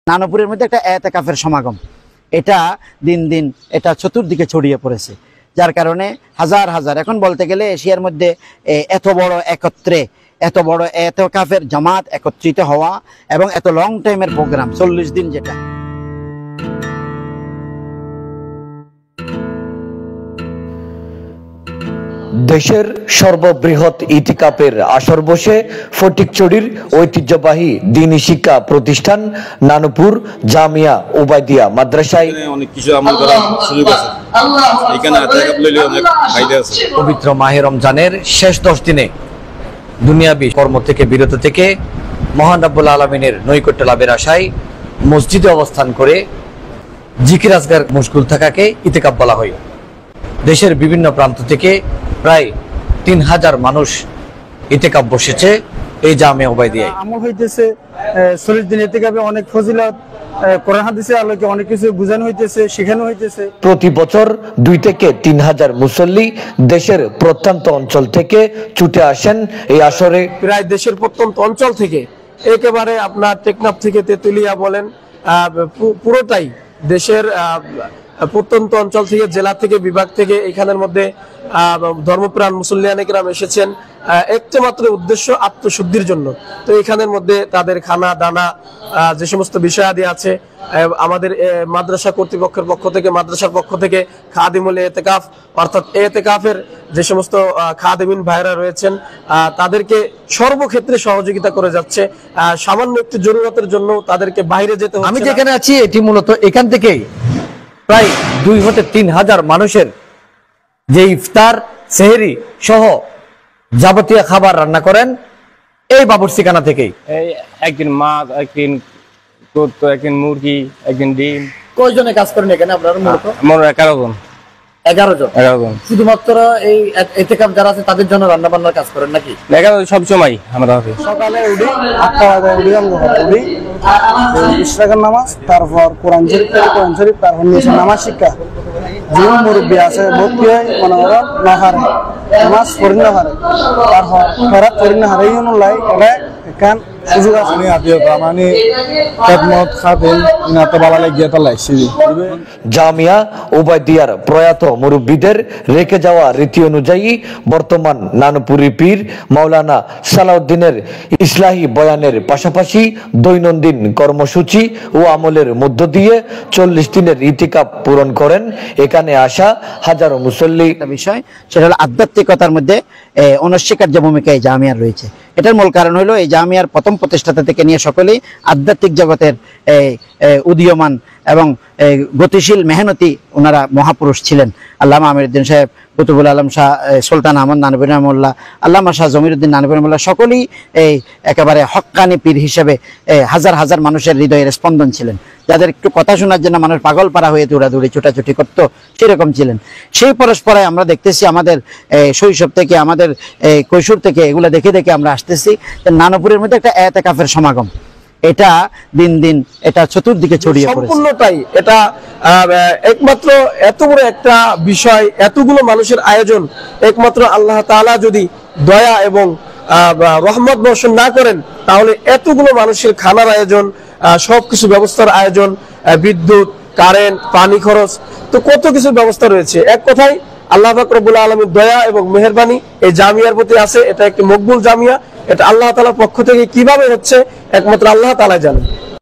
নানপুরের মধ্যে একটা এতেকাফের সমাগম, এটা দিন দিন এটা চতুর্দিকে ছড়িয়ে পড়েছে, যার কারণে হাজার হাজার, এখন বলতে গেলে এশিয়ার মধ্যে এত বড় একত্রে এত বড় এতেকাফের জামাত একত্রিত হওয়া এবং এত লং টাইমের প্রোগ্রাম 40 দিন, যেটা দেশের সর্ববৃহৎ ইতিকাফের আসর বসে ফটিকছড়ির ঐতিহ্যবাহী দ্বীনি শিক্ষা প্রতিষ্ঠান নানুপুর জামিয়া উবাইদিয়া মাদ্রাসায়। অনেক কিছু আমল করার সুযোগ আছে, এখানে ইতিকাফ লইলে অনেক ফায়দা আছে। পবিত্র মাহে রমজানের শেষ 10 দিনে দুনিয়াবি কর্ম থেকে বিরত থেকে মহান রব্বুল আলামিনের নৈকট্য লাভের আশায় মসজিদে অবস্থান করে জিকির আজগার মশগুল থাকাকে ইতিকাফ বলা হয়। দেশের বিভিন্ন প্রান্ত থেকে প্রায় 3000 মানুষ ইতিকাফ বসেছে এই জামিয়া উবাইদিয়ায়। আমল হইতেছে 40 দিন ইতিকাফে অনেক ফজিলত, কোরআন হাদিসের আলোকে অনেক কিছু বোঝানো হইতেছে, শেখানো হইতেছে। প্রতি বছর 2 থেকে 3000 মুসল্লি দেশের প্রত্যন্ত অঞ্চল থেকে ছুটে আসেন এই আসরে। প্রায় দেশের প্রত্যন্ত অঞ্চল থেকে, একেবারে আপনার টেকনাফ থেকে তেতুলিয়া বলেন, পুরোটাই দেশের প্রত্যন্ত অঞ্চল থেকে, জেলা থেকে, বিভাগ থেকে এখানের মধ্যে ধর্মপ্রাণ মুসল্লিয়ানে কেরাম এসেছেন একটা মাত্র উদ্দেশ্য, আত্মশুদ্ধির জন্য। তো এখানের মধ্যে তাদের খানা দানা যে সমস্ত বিষয়াদি আছে, আমাদের মাদ্রাসা কর্তৃপক্ষের পক্ষ থেকে, মাদ্রাসার পক্ষ থেকে খাদিমুল ইতিকাফ অর্থাৎ ইতিকাফের যে সমস্ত খাদিমিন ভাইরা রয়েছেন তাদেরকে সর্বক্ষেত্রে সহযোগিতা করে যাচ্ছে। সামান্য একটু জরুরতের জন্য তাদেরকে বাইরে যেতে হচ্ছে। আমি যেখানে আছি এটি মূলত এখান থেকেই প্রায় 2 থেকে 3000 মানুষের যে ইফতার সেহরি সহ যাবতীয় খাবার রান্না করেন এই বাবুর্চিখানা থেকেই। একদিন মাছ, একদিন করতো, একদিন মুরগি, একদিন ডিম। কয়জনে কাজ করেন এখানে আপনারা? মূলত আমরা 11 জন। 11 জন। শুধুমাত্র এই ইতিকাফ যারা আছে তাদের জন্য রান্না বান্নার কাজ করেন নাকি? 11 সব সময় আমরা সকালে উঠি 8টা বাজে উঠি ইশরাকের নামাজ, তারপর কোরআন শরীফ, তারপর নিচে নামাজ শিক্ষা। যে মুরব্বী আছে ভক্তি হয় মনে করো নহারে নামাজ পড়ি নহারে, তারপর ফেরাত পড়ি নহারে, এই অনুযায়ী এটা এখান সুযোগ আছে। মানে খেদমত খাদেম ইনাতে বালা লাগিয়ে তো লাগছি। জামিয়া উবাইদিয়ার প্রয়াত মুরব্বীদের রেখে যাওয়া রীতি অনুযায়ী বর্তমান নানুপুরি পীর মাওলানা সালাউদ্দিনের ইসলাহি বয়ানের পাশাপাশি দৈনন্দিন কর্মসূচি ও আমলের মধ্য দিয়ে 40 দিনের ইতিকাফ পূরণ করেন এখানে আসা হাজারো মুসল্লি। বিষয় সেটা হলো আধ্যাত্মিকতার মধ্যে অনস্বীকার্য ভূমিকা এই জামিয়ার রয়েছে। এটার মূল কারণ হলো এই জামিয়ার প্রথম প্রতিষ্ঠাতা থেকে নিয়ে সকলেই আধ্যাত্মিক জগতের উদীয়মান এবং গতিশীল মেহনতি ওনারা মহাপুরুষ ছিলেন। আল্লামা আমিরউদ্দিন সাহেব, কুতুবুল আলম শাহ, সুলতান আহমদ নানবী রহমাতুল্লাহ, আল্লামা শাহ জমিরুদ্দিন নানবী রহমাতুল্লাহ সকলেই একেবারে হক্কানি পীর হিসেবে হাজার হাজার মানুষের হৃদয়ের স্পন্দন ছিলেন, যাদের একটু কথা শোনার জন্য মানুষ পাগল পাড়া হয়ে দৌড়াদৌড়ি ছোটাছুটি করত, সেরকম ছিলেন। সেই পরস্পরায় আমরা দেখতেছি আমাদের শৈশব থেকে, আমাদের কৈশোর থেকে এগুলো দেখে দেখে আমরা আসতেছি নানুপুরের মধ্যে একটা এতেকাফের সমাগম, এটা দিন দিন এটা চতুর্দিকে ছড়িয়ে পড়েছে। সম্পূর্ণটাই এটা একমাত্র এত বড় একটা বিষয়, এতগুলো মানুষের আয়োজন, একমাত্র আল্লাহ তাআলা যদি দয়া এবং রহমত বর্ষণ না করেন তাহলে এতগুলো মানুষের খানার আয়োজন, সবকিছু ব্যবস্থার আয়োজন, বিদ্যুৎ, কারেন্ট, পানি খরচ, তো কত কিছু ব্যবস্থা রয়েছে। এক কথায় আল্লাহ পাক রব্বুল আলামিনের দয়া এবং মেহেরবানি এই জামিয়ার প্রতি আছে। এটা একটি মকবুল জামিয়া, এটা আল্লাহ তাআলার পক্ষ থেকে কিভাবে হচ্ছে একমাত্র আল্লাহ তাআলাই জানেন।